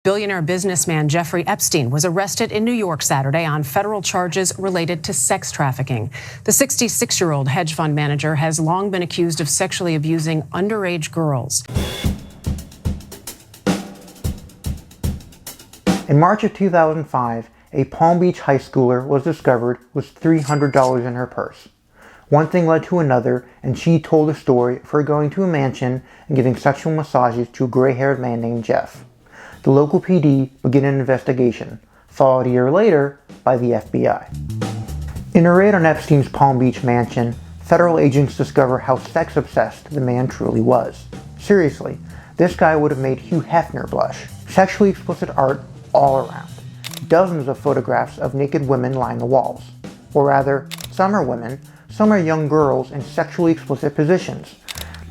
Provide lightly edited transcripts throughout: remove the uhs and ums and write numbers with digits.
Billionaire businessman Jeffrey Epstein was arrested in New York Saturday on federal charges related to sex trafficking. The 66-year-old hedge fund manager has long been accused of sexually abusing underage girls. In March of 2005, a Palm Beach high schooler was discovered with $300 in her purse. One thing led to another, and she told a story of her going to a mansion and giving sexual massages to a gray-haired man named Jeff. The local PD began an investigation, followed a year later by the FBI. In a raid on Epstein's Palm Beach mansion, federal agents discover how sex-obsessed the man truly was. Seriously, this guy would have made Hugh Hefner blush. Sexually explicit art all around. Dozens of photographs of naked women line the walls. Or rather, some are women, some are young girls in sexually explicit positions.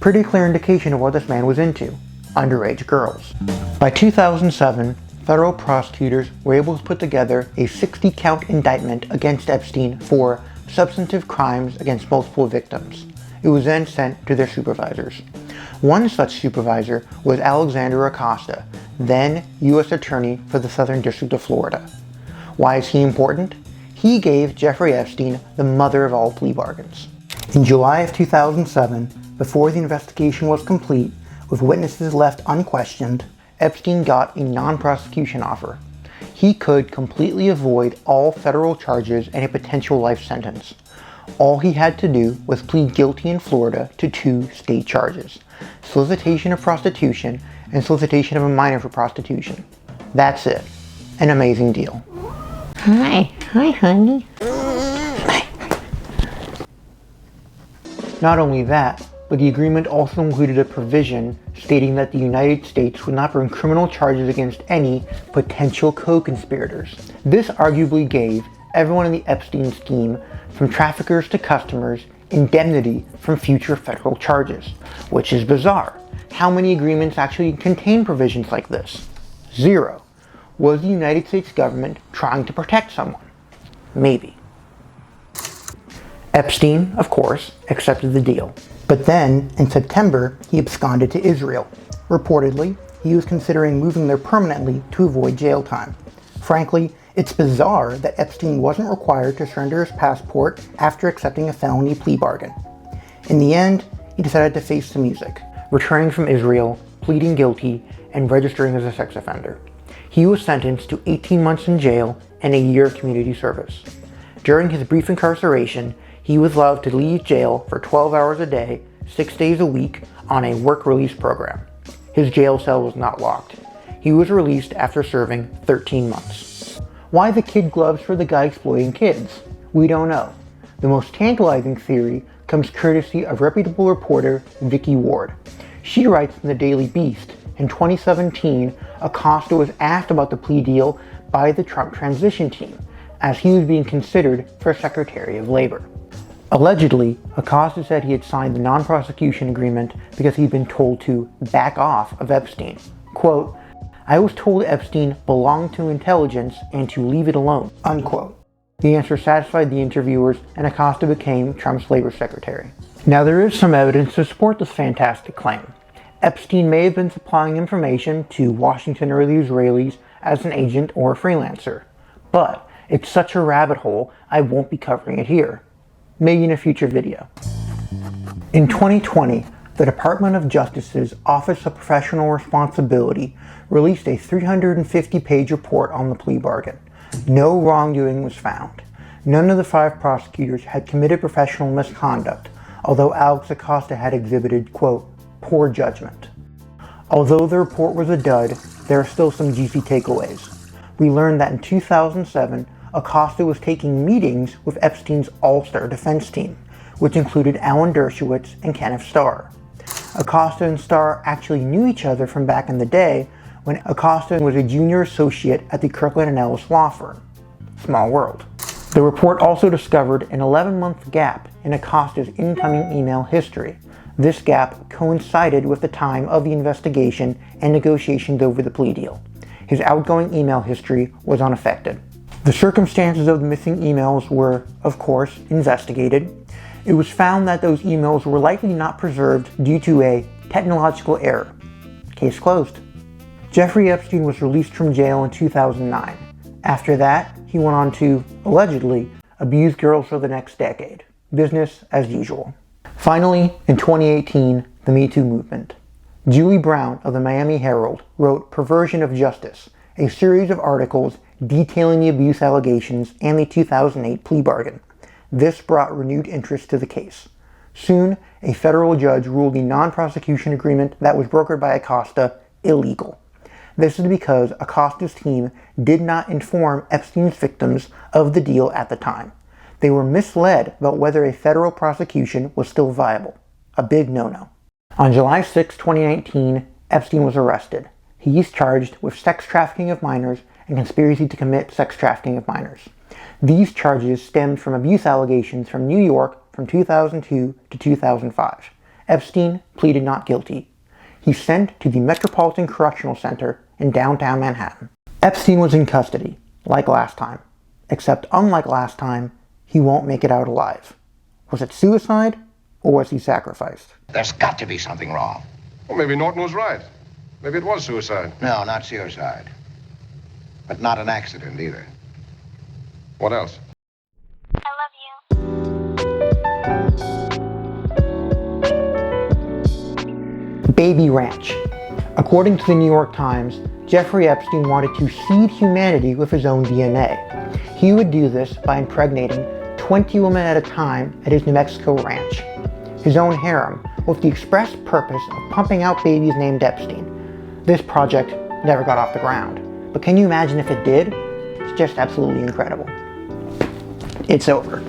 Pretty clear indication of what this man was into. Underage girls. By 2007, federal prosecutors were able to put together a 60-count indictment against Epstein for substantive crimes against multiple victims. It was then sent to their supervisors. One such supervisor was Alexander Acosta, then U.S. Attorney for the Southern District of Florida. Why is he important? He gave Jeffrey Epstein the mother of all plea bargains. In July of 2007, before the investigation was complete, with witnesses left unquestioned, Epstein got a non-prosecution offer. He could completely avoid all federal charges and a potential life sentence. All he had to do was plead guilty in Florida to 2 state charges: solicitation of prostitution and solicitation of a minor for prostitution. That's it. An amazing deal. Hi, honey. Not only that, but the agreement also included a provision stating that the United States would not bring criminal charges against any potential co-conspirators. This arguably gave everyone in the Epstein scheme, from traffickers to customers, indemnity from future federal charges, which is bizarre. How many agreements actually contain provisions like this? 0. Was the United States government trying to protect someone? Maybe. Epstein, of course, accepted the deal. But then, in September, he absconded to Israel. Reportedly, he was considering moving there permanently to avoid jail time. Frankly, it's bizarre that Epstein wasn't required to surrender his passport after accepting a felony plea bargain. In the end, he decided to face the music, returning from Israel, pleading guilty, and registering as a sex offender. He was sentenced to 18 months in jail and a year of community service. During his brief incarceration, he was allowed to leave jail for 12 hours a day, 6 days a week, on a work release program. His jail cell was not locked. He was released after serving 13 months. Why the kid gloves for the guy exploiting kids? We don't know. The most tantalizing theory comes courtesy of reputable reporter Vicky Ward. She writes in the Daily Beast, in 2017, Acosta was asked about the plea deal by the Trump transition team, as he was being considered for Secretary of Labor. Allegedly, Acosta said he had signed the non-prosecution agreement because he'd been told to back off of Epstein. Quote, "I was told Epstein belonged to intelligence and to leave it alone," unquote. The answer satisfied the interviewers, and Acosta became Trump's labor secretary. Now, there is some evidence to support this fantastic claim. Epstein may have been supplying information to Washington or the Israelis as an agent or a freelancer, but it's such a rabbit hole I won't be covering it here. Maybe in a future video. In 2020, the Department of Justice's Office of Professional Responsibility released a 350-page report on the plea bargain. No wrongdoing was found. None of the 5 prosecutors had committed professional misconduct, although Alex Acosta had exhibited, quote, poor judgment. Although the report was a dud, there are still some juicy takeaways. We learned that in 2007, Acosta was taking meetings with Epstein's all-star defense team, which included Alan Dershowitz and Kenneth Starr. Acosta and Starr actually knew each other from back in the day when Acosta was a junior associate at the Kirkland & Ellis law firm. Small world. The report also discovered an 11-month gap in Acosta's incoming email history. This gap coincided with the time of the investigation and negotiations over the plea deal. His outgoing email history was unaffected. The circumstances of the missing emails were, of course, investigated. It was found that those emails were likely not preserved due to a technological error. Case closed. Jeffrey Epstein was released from jail in 2009. After that, he went on to, allegedly, abuse girls for the next decade. Business as usual. Finally, in 2018, the Me Too movement. Julie Brown of the Miami Herald wrote Perversion of Justice, a series of articles detailing the abuse allegations and the 2008 plea bargain. This brought renewed interest to the case. Soon, a federal judge ruled the non-prosecution agreement that was brokered by Acosta illegal. This is because Acosta's team did not inform Epstein's victims of the deal at the time. They were misled about whether a federal prosecution was still viable. A big no-no. On July 6, 2019, Epstein was arrested. He is charged with sex trafficking of minors and conspiracy to commit sex trafficking of minors. These charges stemmed from abuse allegations from New York from 2002 to 2005. Epstein pleaded not guilty. He's sent to the Metropolitan Correctional Center in downtown Manhattan. Epstein was in custody, like last time. Except unlike last time, he won't make it out alive. Was it suicide, or was he sacrificed? There's got to be something wrong. Well, maybe Norton was right. Maybe it was suicide. No, not suicide. But not an accident either. What else? I love you. Baby Ranch. According to the New York Times, Jeffrey Epstein wanted to seed humanity with his own DNA. He would do this by impregnating 20 women at a time at his New Mexico ranch. His own harem, with the express purpose of pumping out babies named Epstein. This project never got off the ground. But can you imagine if it did? It's just absolutely incredible. It's over.